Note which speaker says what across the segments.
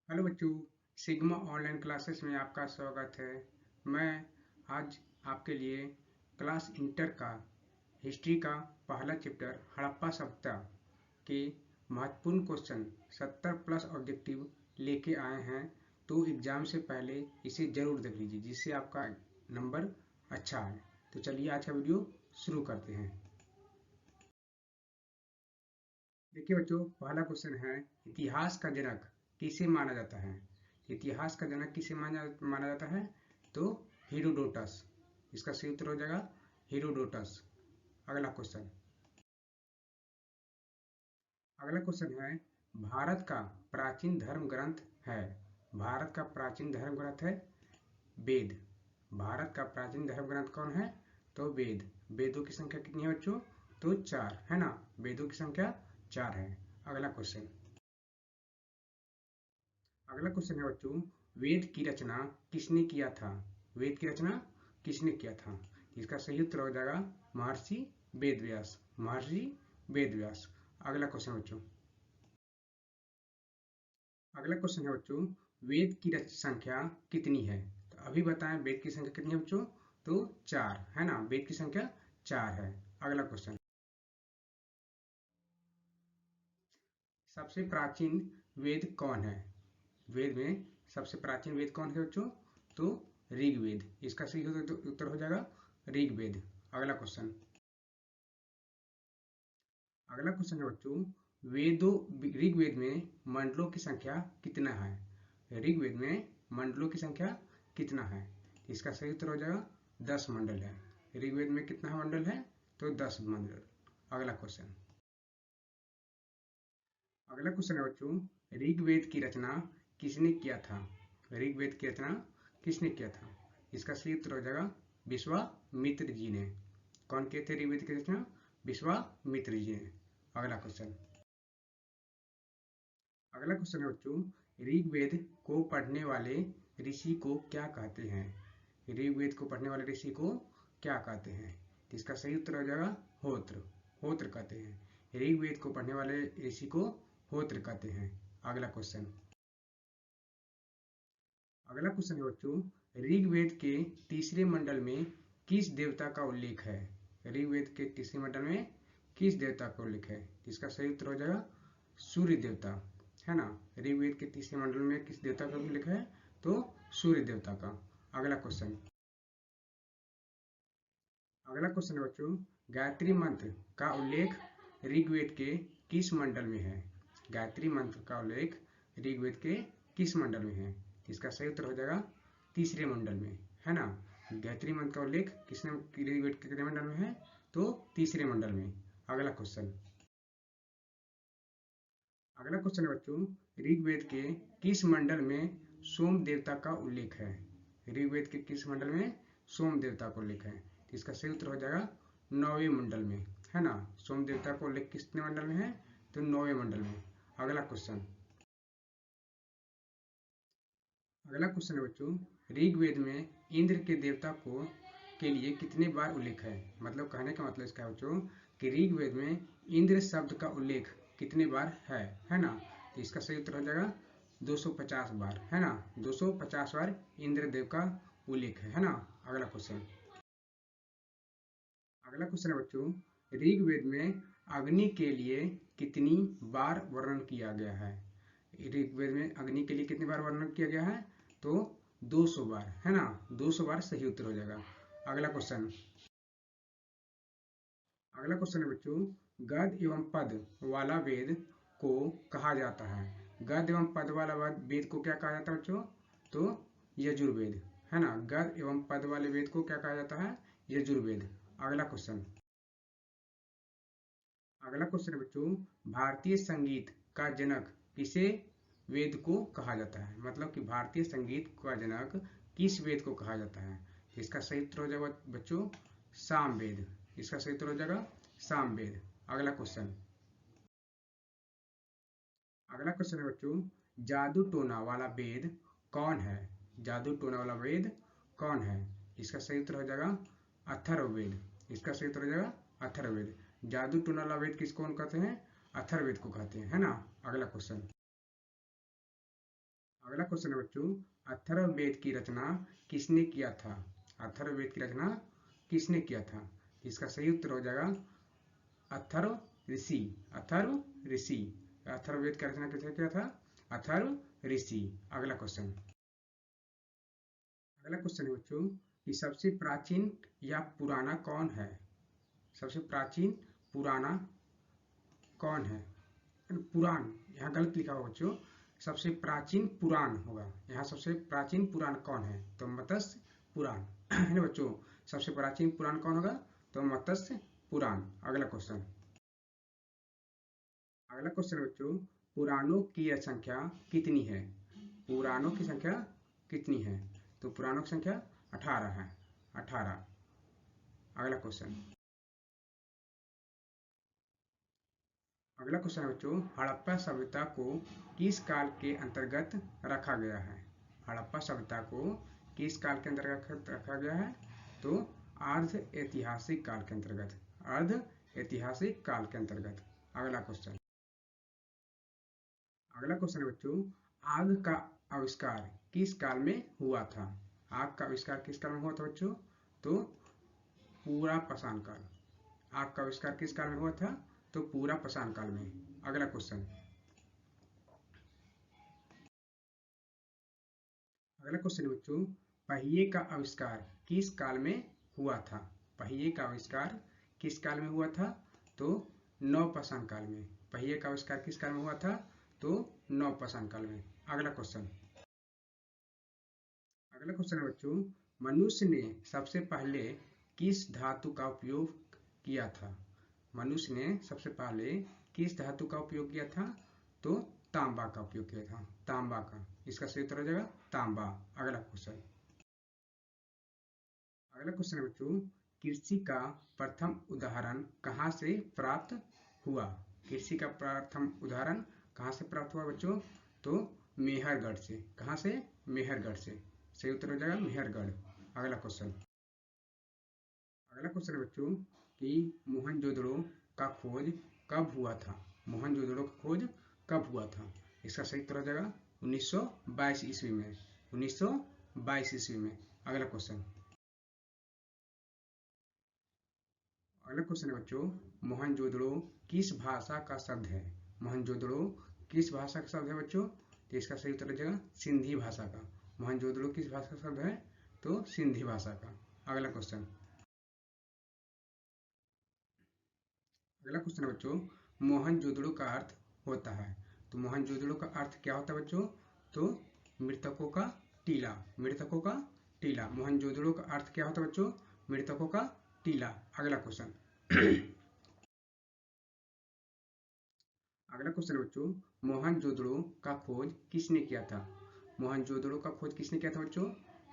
Speaker 1: Hello बच्चों, sigma online classes में आपका स्वागत है। मैं आज आपके लिए क्लास इंटर का हिस्ट्री का पहला चैप्टर हड़प्पा सभ्यता के महत्वपूर्ण क्वेश्चन 70 प्लस ऑब्जेक्टिव लेके आए हैं। तो एग्जाम से पहले इसे जरूर देख लीजिए जिससे आपका नंबर अच्छा है। तो चलिए आज का वीडियो शुरू करते हैं। देखिए बच्चों, पहला क्वेश्चन है, इतिहास का जनक किसे माना जाता है। इतिहास का जनक किसे माना जाता है? तो हीरोडोटस। इसका सही उत्तर हो जाएगा हीरोडोटस। अगला क्वेश्चन अगला क्वेश्चन है, भारत का प्राचीन धर्म ग्रंथ है। भारत का प्राचीन धर्म ग्रंथ है वेद। भारत का प्राचीन धर्म ग्रंथ कौन है? तो वेद। वेदों की संख्या कितनी है बच्चों? तो 4 है ना। वेदों की संख्या 4 है। अगला क्वेश्चन अगला क्वेश्चन है बच्चों, वेद की रचना किसने किया था। वेद की रचना किसने किया था? इसका सही उत्तर हो जाएगा महर्षि वेदव्यास। महर्षि वेदव्यास। अगला क्वेश्चन बच्चों अगला क्वेश्चन है बच्चों, वेद की संख्या कितनी है। तो अभी बताएं वेद की संख्या कितनी है बच्चों? तो 4 है ना। वेद की संख्या 4 है। अगला क्वेश्चन, सबसे प्राचीन वेद कौन है। वेद में सबसे प्राचीन वेद कौन है बच्चों? तो ऋग्वेद। इसका सही उत्तर हो जाएगा ऋग्वेद। अगला क्वेश्चन अगला क्वेश्चन है बच्चों, वेदों ऋग्वेद में मंडलों की संख्या कितना है। ऋग्वेद में मंडलों की संख्या कितना है? इसका सही उत्तर हो जाएगा 10 मंडल है। ऋग्वेद में कितना मंडल है? तो 10 मंडल। अगला क्वेश्चन अगला क्वेश्चन है बच्चों, ऋग्वेद की रचना किसने किया था। ऋग्वेद की रचना किसने किया था? इसका सही उत्तर हो जाएगा विश्वामित्र जी ने। कौन किए थे ऋग्वेद की रचना? विश्वामित्र जी ने। अगला क्वेश्चन है बच्चों, ऋग्वेद को पढ़ने वाले ऋषि को क्या कहते हैं। ऋग्वेद को पढ़ने वाले ऋषि को क्या कहते हैं? इसका सही उत्तर हो जाएगा होत्र। होत्र कहते हैं। ऋग्वेद को पढ़ने वाले ऋषि को होत्र कहते हैं। अगला क्वेश्चन अगला क्वेश्चन है बच्चों, ऋग्वेद के तीसरे मंडल में किस देवता का उल्लेख है। ऋग्वेद के तीसरे मंडल में किस देवता का उल्लेख है? इसका सही उत्तर हो जाएगा सूर्य देवता है ना। ऋग्वेद के तीसरे मंडल में किस देवता का उल्लेख है? तो सूर्य देवता का। अगला क्वेश्चन है बच्चों, गायत्री मंत्र का उल्लेख ऋग्वेद के किस मंडल में है। गायत्री मंत्र का उल्लेख ऋग्वेद के किस मंडल में है? इसका सही उत्तर हो जाएगा तीसरे मंडल में है ना। गायत्री मंत्र का उल्लेख किसने ऋग्वेद के कितने मंडल में है? तो तीसरे मंडल में। अगला क्वेश्चन है बच्चों, ऋग्वेद के किस मंडल में सोम देवता का उल्लेख है। ऋग्वेद के किस मंडल में सोम देवता का उल्लेख है? इसका सही उत्तर हो जाएगा 9वें मंडल में है ना। सोम देवता का उल्लेख कितने मंडल में है? तो 9वें मंडल में। अगला क्वेश्चन है बच्चों, ऋग्वेद में इंद्र के देवता को के लिए कितने बार उल्लेख है। मतलब कहने का मतलब इसका है बच्चों कि ऋग्वेद में इंद्र शब्द का उल्लेख कितने बार है ना। तो इसका सही उत्तर हो जाएगा 250 बार है ना। 250 बार इंद्रदेव का उल्लेख है ना। अगला क्वेश्चन है बच्चों, ऋग्वेद में अग्नि के लिए कितनी बार वर्णन किया गया है। ऋग्वेद में अग्नि के लिए कितनी बार वर्णन किया गया है? तो 200 बार है ना। 200 बार सही उत्तर हो जाएगा। अगला क्वेश्चन है बच्चों, गद एवं पद वाला वेद को कहा जाता है। गद एवं पद वाला वेद को क्या कहा जाता है बच्चों? तो यजुर्वेद है ना। गद एवं पद वाले वेद को क्या कहा जाता है? यजुर्वेद। अगला क्वेश्चन है बच्चों, भारतीय संगीत का जनक किसे वेद को कहा जाता है। मतलब कि भारतीय संगीत का जनक किस वेद को कहा जाता है? इसका सही उत्तर हो जाएगा बच्चों सामवेद। इसका सही उत्तर हो जाएगा सामवेद। अगला क्वेश्चन है बच्चों, जादू टोना वाला वेद कौन है। जादू टोना वाला वेद कौन है? इसका सही उत्तर हो जाएगा अथर्ववेद। इसका सही उत्तर हो जाएगा अथर्ववेद। जादू टोना वाला वेद किसको कहते हैं? अथर्ववेद को कहते हैं है ना। अगला अगला क्वेश्चन है बच्चों, अथर्ववेद की रचना किसने किया था? अथर्ववेद की रचना किसने किया था? इसका सही उत्तर हो जाएगा अथर्व ऋषि। अथर्व ऋषि। अथर्ववेद की रचना किसने किया था? अथर्व ऋषि। अगला क्वेश्चन है बच्चों कि सबसे प्राचीन या पुराना कौन है? सबसे प्राचीन पुराना कौन है? पुराण, यहाँ गलत लिखा होगा बच्चों, सबसे प्राचीन पुराण होगा। यहाँ सबसे प्राचीन पुराण कौन है? तो मत्स्य पुराण है ना बच्चों। सबसे प्राचीन पुराण कौन होगा? तो मत्स्य पुराण। अगला क्वेश्चन है बच्चों, पुराणों की संख्या कितनी है? पुराणों की संख्या कितनी है? तो पुराणों की संख्या 18 है। 18। अगला क्वेश्चन है बच्चों, हड़प्पा सभ्यता को किस काल के अंतर्गत रखा गया है? हड़प्पा सभ्यता को किस काल के अंतर्गत रखा गया है? तो अर्ध ऐतिहासिक काल के अंतर्गत। अर्ध ऐतिहासिक काल के अंतर्गत। अगला क्वेश्चन है बच्चों, आग का आविष्कार किस काल में हुआ था? आग का आविष्कार किस काल में हुआ था बच्चों? तो पूरा पाषाण काल। आग का आविष्कार किस काल में हुआ था? तो पूरा पाषाण काल में। अगला क्वेश्चन है बच्चों, पहिए का आविष्कार किस काल में हुआ था? पहिए का आविष्कार किस काल में हुआ था? तो नवपाषाण काल में। पहिए का आविष्कार किस काल में हुआ था? तो नवपाषाण काल में। अगला क्वेश्चन है बच्चों, मनुष्य ने सबसे पहले किस धातु का उपयोग किया था? मनुष्य ने सबसे पहले किस धातु का उपयोग किया था? तो तांबा का उपयोग किया था। तांबा का। इसका सही उत्तर हो जाएगा तांबा। अगला क्वेश्चन है बच्चों, कृषि का प्रथम उदाहरण कहाँ से प्राप्त हुआ? कृषि का प्रथम उदाहरण कहाँ से प्राप्त हुआ बच्चों? तो मेहरगढ़ से। कहाँ से? मेहरगढ़ से। सही उत्तर हो जाएगा मेहरगढ़। अगला क्वेश्चन है बच्चों कि मोहनजोदड़ो का खोज कब हुआ था? मोहनजोदड़ो का खोज कब हुआ था? इसका सही उत्तर हो जाएगा 1922 ईस्वी में। 1922 ईस्वी में। अगला क्वेश्चन है बच्चों, मोहनजोदड़ो किस भाषा का शब्द है? मोहनजोदड़ो किस भाषा का शब्द है बच्चों? तो इसका सही उत्तर हो जाएगा सिंधी भाषा का। मोहनजोदड़ो किस भाषा का शब्द है? तो सिंधी भाषा का। अगला क्वेश्चन है बच्चों, मोहनजोदड़ो का अर्थ होता है। तो मोहनजोदड़ो का अर्थ क्या होता है बच्चों? तो मृतकों का टीला। मृतकों का टीला। मोहनजोदड़ो का अर्थ क्या होता है बच्चों? मृतकों का टीला। अगला क्वेश्चन है बच्चों, मोहनजोदड़ो का खोज किसने किया था? मोहनजोदड़ो का खोज किसने किया था बच्चों?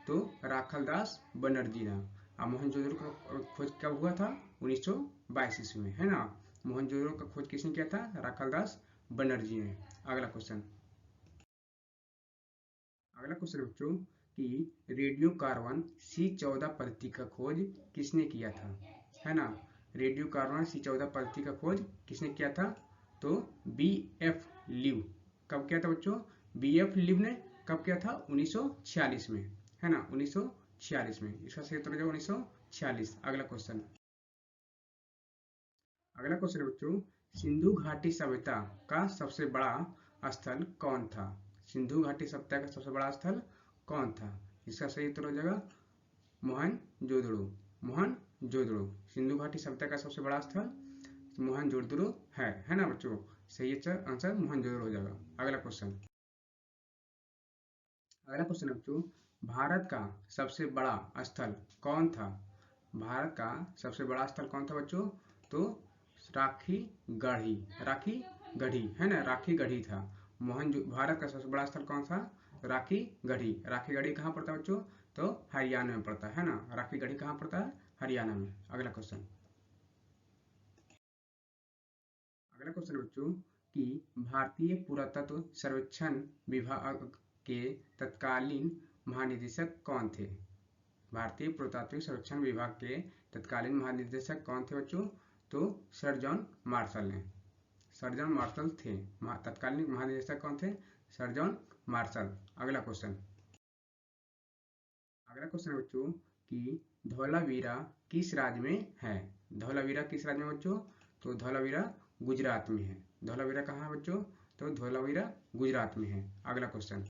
Speaker 1: तो राखलदास बनर्जी ने। अब मोहनजोदड़ो का खोज कब हुआ था? 1922 ईस्वी में, है ना। मोहनजोदड़ो का खोज किसने किया था? राखलदास बनर्जी ने। अगला क्वेश्चन है बच्चों कि रेडियो कार्बन C14 पद्धति का खोज किसने किया था? है ना। रेडियो कार्बन C14 पद्धति का खोज किसने किया था? तो BF लिव। कब किया था बच्चों? BF लिव ने कब किया था? 1946 में, है ना। 1946 में। इसका सही उत्तर हो जाएगा 1946। अगला क्वेश्चन है बच्चों, सिंधु घाटी सभ्यता का सबसे बड़ा स्थल कौन था? सिंधु घाटी सभ्यता का सबसे बड़ा स्थल कौन था? इसका सही उत्तर हो जाएगा मोहनजोदड़ो। मोहनजोदड़ो। सिंधु घाटी सभ्यता का सबसे बड़ा स्थल मोहनजोदड़ो है ना बच्चों। सही आंसर मोहनजोदड़ो हो जाएगा। अगला क्वेश्चन है बच्चों, भारत का सबसे बड़ा स्थल कौन था? भारत का सबसे बड़ा स्थल कौन था बच्चों? तो राखी गढ़ी। राखी गढ़ी, है ना। राखी गढ़ी था। भारत का सबसे बड़ा स्थल कौन था? राखी गढ़ी। राखी गढ़ी कहाँ पड़ता है बच्चों? तो हरियाणा में पड़ता है ना। राखी गढ़ी कहाँ पड़ता है? हरियाणा में। अगला क्वेश्चन है बच्चों कि भारतीय पुरातत्व सर्वेक्षण विभाग के तत्कालीन महानिदेशक कौन थे? भारतीय पुरातत्व सर्वेक्षण विभाग के तत्कालीन महानिदेशक कौन थे बच्चों? तो सर जॉन मार्शल ने। सर जॉन मार्शल थे। तत्कालीन महानिदेशक कौन थे? Sir John martial. अगला क्वेश्चन है बच्चों कि धौलावीरा किस राज्य में है। धौलावीरा किस राज्य में बच्चों, तो धौलावीरा गुजरात में है। धौलावीरा कहाँ है बच्चों, तो धौलावीरा गुजरात में है। अगला क्वेश्चन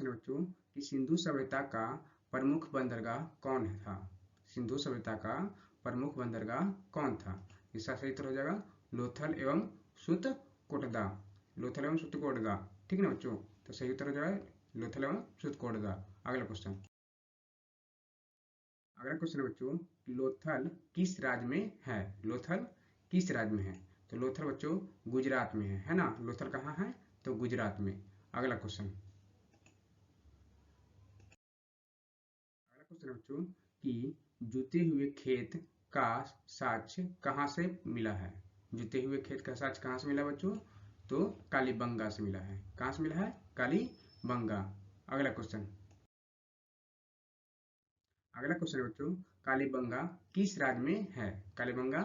Speaker 1: है बच्चों कि सिंधु सभ्यता का प्रमुख बंदरगाह कौन था। सिंधु सभ्यता का प्रमुख बंदरगाह कौन था। इसका सही उत्तर हो जाएगा लोथल एवं सुतकोटदा। लोथल एवं सुतकोटदा, ठीक ना बच्चों, तो सही उत्तर हो जाएगा लोथल एवं सुतकोटदा। अगला क्वेश्चन है बच्चों लोथल किस राज्य में है। लोथल किस राज्य में है, तो लोथल बच्चों गुजरात में है ना। लोथल कहाँ है, तो गुजरात में। अगला क्वेश्चन है बच्चों कि जुते हुए खेत का साक्ष्य कहाँ से मिला है। जुते हुए खेत का साक्ष्य कहाँ से मिला बच्चों, तो कालीबंगा से मिला है। कहाँ से मिला है, कालीबंगा। अगला क्वेश्चन है बच्चों कालीबंगा किस राज्य में है। कालीबंगा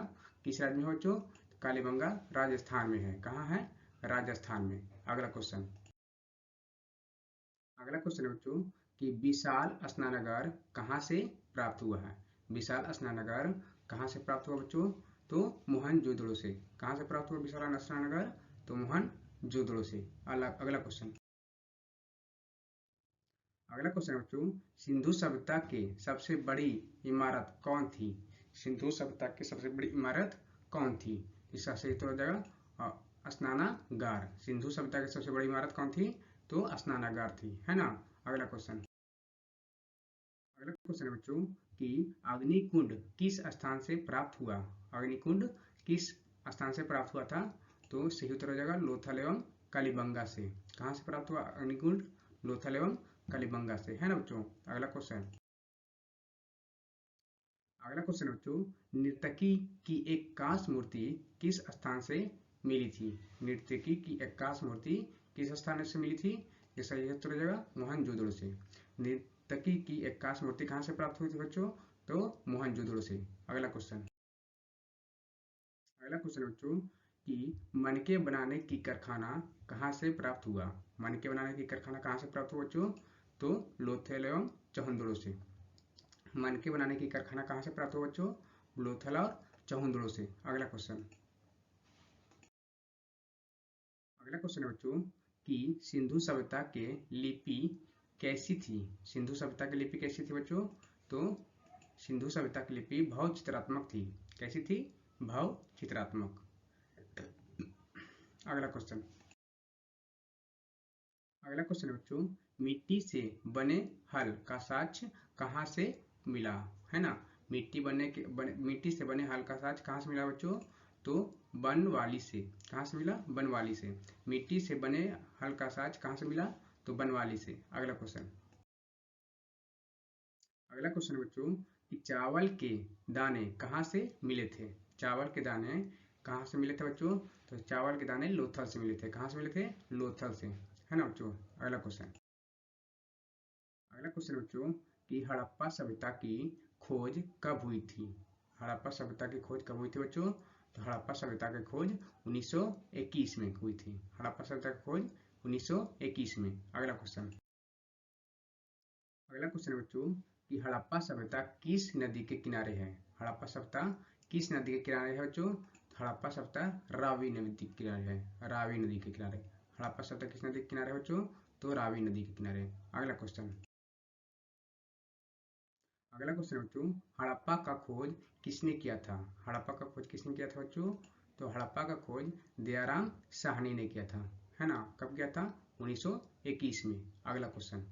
Speaker 1: किस राज्य में है बच्चों, कालीबंगा राजस्थान में है। कहाँ है, राजस्थान में। अगला क्वेश्चन है बच्चों कि विशाल स्नानागार कहाँ से प्राप्त हुआ है। विशाल स्नानागार कहाँ से प्राप्त हुआ बच्चों, तो मोहनजोदड़ो से। कहाँ से प्राप्त हुआ विशाल स्नानागार, तो मोहनजोदड़ो से। अगला क्वेश्चन है बच्चों सिंधु सभ्यता के सबसे बड़ी इमारत कौन थी। सिंधु सभ्यता की सबसे बड़ी इमारत कौन थी। इसका सही उत्तर हो जाएगा स्नानागार। सिंधु सभ्यता की सबसे बड़ी इमारत कौन थी, तो स्नानागार थी, है ना। अगला क्वेश्चन है बच्चों कि अग्निकुंड किस स्थान से प्राप्त हुआ। अग्निकुंड किस स्थान से प्राप्त हुआ था, तो सही उत्तर हो जाएगा लोथल एवं कालीबंगा से। कहाँ से प्राप्त हुआ अग्निकुंड, लोथल एवं कालीबंगा से, है ना बच्चों। अगला क्वेश्चन है बच्चों नर्तकी की एक कांस्य मूर्ति किस स्थान से मिली थी। नर्तकी की एक कांस्य मूर्ति किस स्थान से मिली थी, ये सही उत्तर हो जाएगा मोहनजोदड़ो से। नर्तकी की एक कांस्य मूर्ति कहाँ से प्राप्त हुई थी बच्चों, तो मोहनजोदड़ो से। अगला क्वेश्चन है बच्चों कि मनके बनाने की कारखाना कहाँ से प्राप्त हुआ। मनके बनाने की कारखाना कहाँ से प्राप्त हुआ बच्चों, तो लोथल एवं चहुंदड़ो से। मनके बनाने की कारखाना कहाँ से प्राप्त हुआ बच्चों, लोथल और चहुंदड़ो से। अगला क्वेश्चन है बच्चों कि सिंधु सभ्यता के लिपि कैसी थी। सिंधु सभ्यता की लिपि कैसी थी बच्चों, तो सिंधु सभ्यता की लिपि भाव चित्रात्मक थी। कैसी थी, भाव चित्रात्मक। अगला क्वेश्चन है बच्चों मिट्टी से बने हल का साक्ष्य कहाँ से मिला, है ना। मिट्टी से बने हल का साक्ष्य कहाँ से मिला बच्चों, तो बनवाली से। कहाँ से मिला, बनवाली से। मिट्टी से बने हल का साक्ष्य कहाँ से मिला, तो बनवाली से। अगला क्वेश्चन है बच्चों कि चावल के दाने कहाँ से मिले थे। चावल के दाने कहाँ से मिले थे बच्चों, तो चावल के दाने लोथल से मिले थे। कहाँ से मिले थे, लोथल से, है ना बच्चों। अगला क्वेश्चन है बच्चों कि हड़प्पा सभ्यता की खोज कब हुई थी। हड़प्पा सभ्यता की खोज कब हुई थी बच्चों, तो हड़प्पा सभ्यता की खोज 1921 में हुई थी। हड़प्पा सभ्यता की खोज 1921 में। अगला क्वेश्चन है बच्चों कि हड़प्पा सभ्यता किस नदी के किनारे है। हड़प्पा सभ्यता किस नदी के किनारे है बच्चों, हड़प्पा सभ्यता रावी नदी के किनारे है। रावी नदी के किनारे। हड़प्पा सभ्यता किस नदी के किनारे है बच्चों, तो रावी नदी के किनारे। अगला क्वेश्चन है बच्चों हड़प्पा का खोज किसने किया था। हड़प्पा का खोज किसने किया था बच्चों, तो हड़प्पा का खोज दयाराम साहनी ने किया था, है ना। कब किया था, 1921 में। अगला क्वेश्चन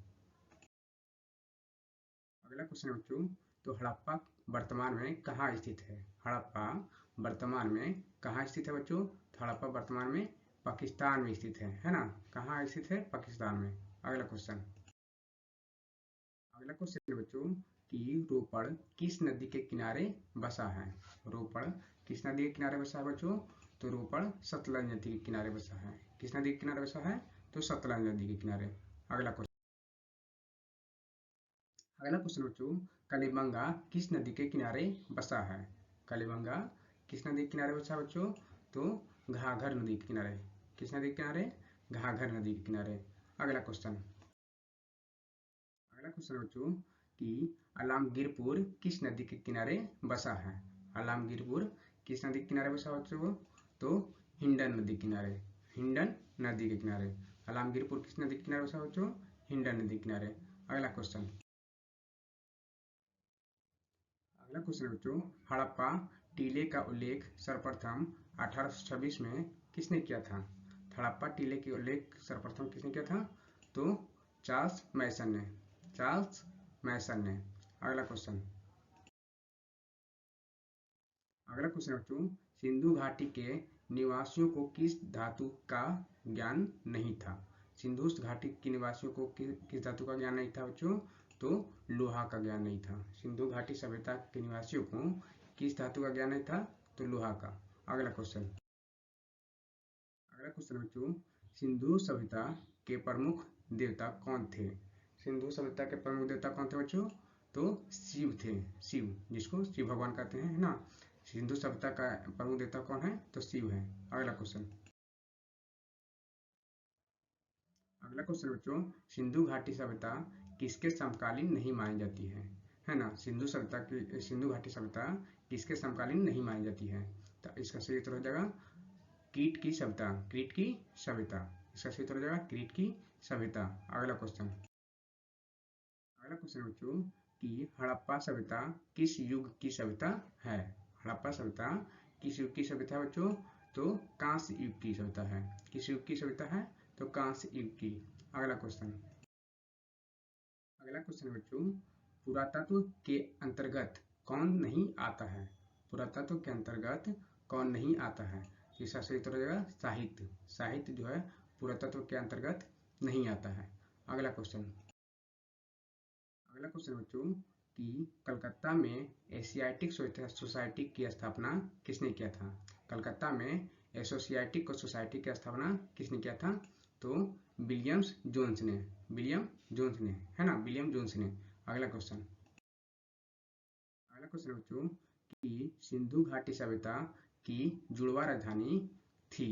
Speaker 1: है बच्चों तो हड़प्पा वर्तमान में कहाँ स्थित है। हड़प्पा वर्तमान में कहाँ स्थित है बच्चों, तो हड़प्पा वर्तमान में पाकिस्तान में स्थित है ना। कहाँ स्थित है, पाकिस्तान में। अगला क्वेश्चन है बच्चों कि रोपड़ किस नदी के किनारे बसा है। रोपड़ किस नदी के किनारे बसा है बच्चों, तो रोपड़ सतलज नदी के किनारे बसा है। किस नदी के किनारे बसा है, तो सतलज नदी के किनारे। अगला क्वेश्चन बच्चों कलिबंगा किस नदी के किनारे बसा है। कलिबंगा किस नदी के किनारे बसा है बच्चों, तो घाघर नदी के किनारे। किस नदी के किनारे, घाघर नदी के किनारे। अगला क्वेश्चन बच्चों कि अलामगीरपुर किस नदी के किनारे बसा है। अलामगीरपुर किस नदी के किनारे बसा बच्चों? तो हिंडन नदी के किनारे। हिंडन नदी के किनारे। अलामगीरपुर किस नदी के किनारे बसा बच्चों? हिंडन नदी के किनारे। अगला क्वेश्चन बच्चों हड़प्पा टीले का उल्लेख सर्वप्रथम 1826 में किसने किया था? हड़प्पा टीले के उल्लेख सर्वप्रथम किसने किया था? तो चार्ल्स मैसन ने। चार्ल्स मैसन ने। अगला क्वेश्चन बच्चों सिंधु घाटी के निवासियों को किस धातु का ज्ञान नहीं था? सिंधु घाटी के निवासियों को किस धातु का ज्ञान नहीं था बच्चों? तो लोहा का ज्ञान नहीं था। सिंधु घाटी सभ्यता के निवासियों को किस धातु का ज्ञान नहीं था? तो लोहा का। अगला क्वेश्चन बच्चों सिंधु सभ्यता के प्रमुख देवता कौन थे? सिंधु सभ्यता के प्रमुख देवता कौन थे बच्चों? तो शिव थे। शिव, जिसको शिव भगवान कहते हैं, है ना। सिंधु सभ्यता का प्रमुख देवता कौन है? तो शिव है। अगला क्वेश्चन बच्चों सिंधु घाटी सभ्यता किसके समकालीन नहीं मानी जाती है ना। सिंधु घाटी सभ्यता किसके समकालीन नहीं मानी जाती है? तो इसका सही उत्तर हो जाएगा कीट की सभ्यता। कीट की सभ्यता। इसका सही उत्तर हो जाएगा कीट की सभ्यता। अगला क्वेश्चन बच्चों कि हड़प्पा सभ्यता किस युग की सभ्यता है? हड़प्पा सभ्यता किस युग की सभ्यता है बच्चों? तो कांस्य युग की सभ्यता है। किस युग की सभ्यता है? तो कांस्य युग की। अगला क्वेश्चन बच्चों पुरातत्व के अंतर्गत कौन नहीं आता है? पुरातत्व के अंतर्गत कौन नहीं आता है? इसका सही उत्तर हो जाएगा साहित्य। साहित्य जो है पुरातत्व के अंतर्गत नहीं आता है। अगला क्वेश्चन बच्चों कि कलकत्ता में एशियाटिक सोसाइटी की स्थापना किसने किया था? कलकत्ता में एशियाटिक सोसाइटी की स्थापना किसने किया था? तो विलियम जोन्स ने। विलियम जोन्स ने, है ना। विलियम जोन्स ने। अगला क्वेश्चन बच्चों कि सिंधु घाटी सभ्यता की जुड़वा राजधानी थी।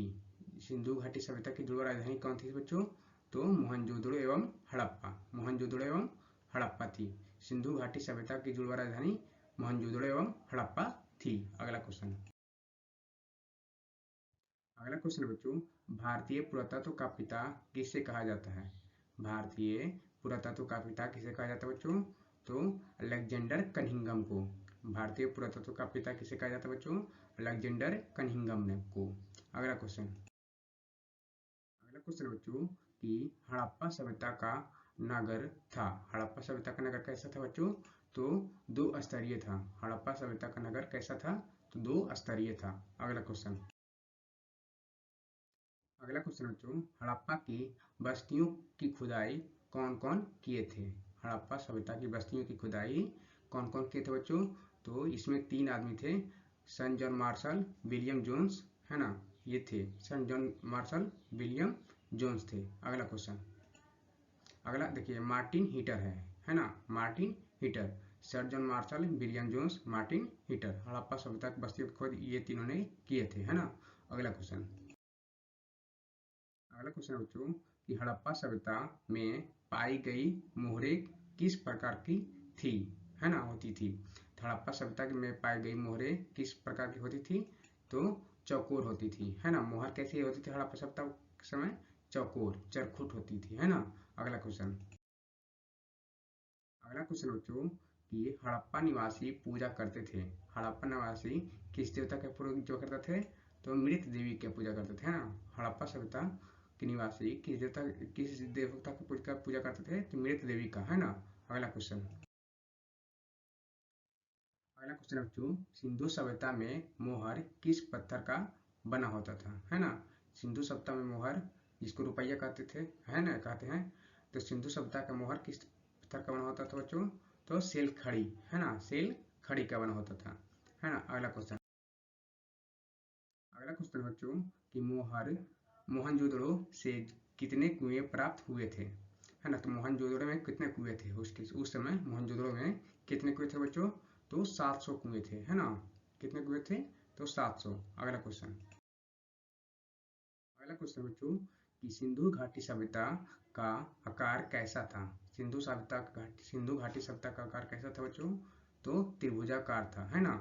Speaker 1: सिंधु घाटी सभ्यता की जुड़वा राजधानी कौन थी बच्चों? तो मोहनजोदड़ो एवं हड़प्पा। मोहनजोदड़ो एवं हड़प्पा थी। सिंधु घाटी सभ्यता की जुड़वा राजधानी मोहनजोदड़ो एवं हड़प्पा थी। अगला क्वेश्चन बच्चों भारतीय पुरातत्व का पिता किसे कहा जाता है? भारतीय पुरातत्व का पिता किसे कहा जाता है बच्चों? तो अलेक्जेंडर कनिंघम को। भारतीय पुरातत्व का पिता किसे कहा जाता है बच्चों? अलेक्जेंडर कनिंघम को। अगला क्वेश्चन बच्चों कि हड़प्पा सभ्यता का नगर था। हड़प्पा सभ्यता का नगर कैसा था बच्चों? तो 2 स्तरीय था। हड़प्पा सभ्यता का नगर कैसा था? तो 2 स्तरीय था। अगला क्वेश्चन बच्चों हड़प्पा की बस्तियों की खुदाई कौन कौन किए थे? हड़प्पा सभ्यता की बस्तियों की खुदाई कौन कौन किए थे बच्चों? तो इसमें 3 आदमी थे। Sir John Marshall, William Jones, है ना। ये थे sir John Marshall, William Jones थे। अगला क्वेश्चन अगला देखिए मार्टिन हीटर है ना। मार्टिन हीटर, sir John Marshall, William Jones, मार्टिन हीटर। हड़प्पा सभ्यता की बस्तियों की खोज ये तीनों ने किए थे, है ना। अगला क्वेश्चन बच्चों कि हड़प्पा सभ्यता में पाई गई मोहरें किस प्रकार की थी, है ना, होती थी। हड़प्पा सभ्यता में पाई गई मोहरें किस प्रकार की होती थी? तो चौकोर होती थी, है ना। मोहर कैसी होती थी हड़प्पा सभ्यता के समय? चौकोर, चरखुट होती थी, है ना। अगला क्वेश्चन बच्चों कि हड़प्पा निवासी पूजा करते थे। हड़प्पा निवासी किस देवता के पूजा करते थे? तो मृत देवी की पूजा करते थे, है ना। हड़प्पा सभ्यता के निवासी किस देवता की पूजा करते थे? तो मृत देवी का, है ना। अगला क्वेश्चन बच्चों सिंधु सभ्यता में मोहर किस पत्थर का बना होता था, है ना। सिंधु सभ्यता में मोहर, जिसको रुपया कहते थे, है ना, कहते हैं। तो सिंधु सभ्यता का मोहर किस पत्थर का बना होता था बच्चों? तो सेल खड़ी, है ना। सेल खड़ी का बना होता था, है ना। अगला क्वेश्चन बच्चों कि मोहनजोदड़ो से कितने कुएं प्राप्त हुए थे, है ना। तो मोहनजोदड़ो में कितने कुएं थे उस समय? मोहनजोदड़ो में कितने कुएं थे बच्चों? तो 700 कुएं थे, है ना। कितने कुएं थे? तो 700। अगला क्वेश्चन बच्चों कि सिंधु घाटी सभ्यता का आकार कैसा था। सिंधु घाटी सभ्यता का आकार कैसा था बच्चों? तो त्रिभुजाकार था, है ना।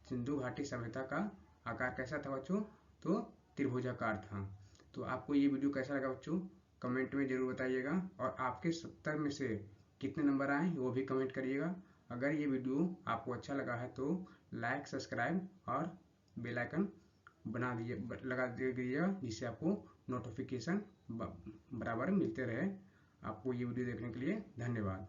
Speaker 1: सिंधु घाटी सभ्यता का आकार कैसा था बच्चों? तो त्रिभुजाकार था। तो आपको ये वीडियो कैसा लगा बच्चों? कमेंट में जरूर बताइएगा, और आपके 70 में से कितने नंबर आए वो भी कमेंट करिएगा। अगर ये वीडियो आपको अच्छा लगा है तो लाइक, सब्सक्राइब और बेल आइकन लगा दीजिएगा, जिससे आपको नोटिफिकेशन बराबर मिलते रहे। आपको ये वीडियो देखने के लिए धन्यवाद।